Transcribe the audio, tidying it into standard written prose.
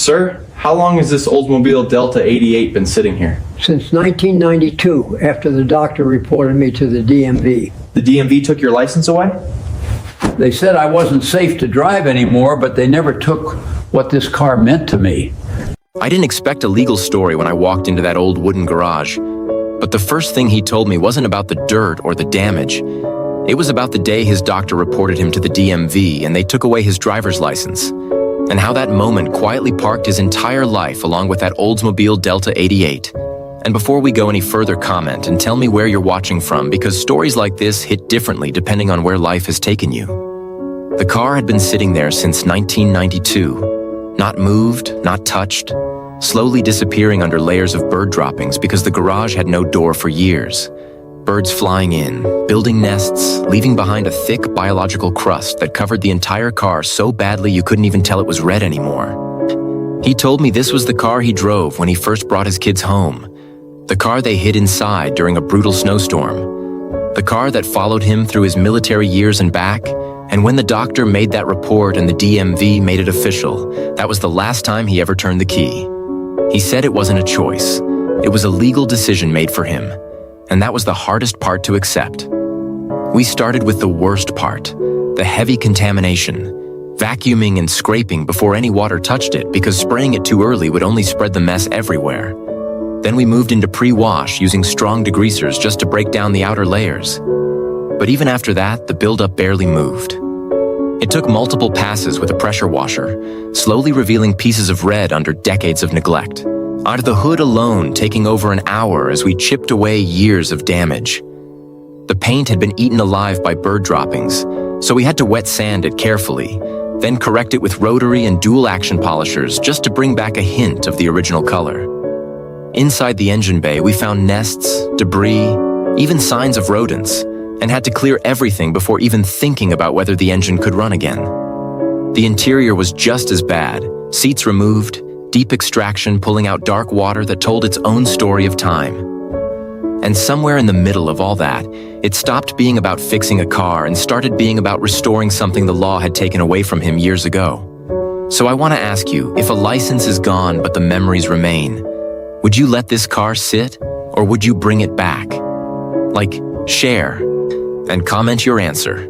Sir, how long has this Oldsmobile Delta 88 been sitting here? Since 1992, after the doctor reported me to the DMV. The DMV took your license away? They said I wasn't safe to drive anymore, but they never took what this car meant to me. I didn't expect a legal story when I walked into that old wooden garage. But the first thing he told me wasn't about the dirt or the damage. It was about the day his doctor reported him to the DMV and they took away his driver's license. And how that moment quietly parked his entire life along with that Oldsmobile Delta 88. And before we go any further, comment and tell me where you're watching from, because stories like this hit differently depending on where life has taken you. The car had been sitting there since 1992. Not moved, not touched, slowly disappearing under layers of bird droppings because the garage had no door for years. Birds flying in, building nests, leaving behind a thick biological crust that covered the entire car so badly you couldn't even tell it was red anymore. He told me this was the car he drove when he first brought his kids home. The car they hid inside during a brutal snowstorm. The car that followed him through his military years and back. And when the doctor made that report and the DMV made it official, that was the last time he ever turned the key. He said it wasn't a choice. It was a legal decision made for him. And that was the hardest part to accept. We started with the worst part, the heavy contamination, vacuuming and scraping before any water touched it because spraying it too early would only spread the mess everywhere. Then we moved into pre-wash using strong degreasers just to break down the outer layers. But even after that, the buildup barely moved. It took multiple passes with a pressure washer, slowly revealing pieces of red under decades of neglect. Under the hood alone taking over an hour as we chipped away years of damage. The paint had been eaten alive by bird droppings, so we had to wet sand it carefully, then correct it with rotary and dual action polishers just to bring back a hint of the original color. Inside the engine bay, we found nests, debris, even signs of rodents, and had to clear everything before even thinking about whether the engine could run again. The interior was just as bad, seats removed, deep extraction pulling out dark water that told its own story of time. And somewhere in the middle of all that, it stopped being about fixing a car and started being about restoring something the law had taken away from him years ago. So I want to ask you, if a license is gone but the memories remain, would you let this car sit, or would you bring it back? Like, share, and comment your answer.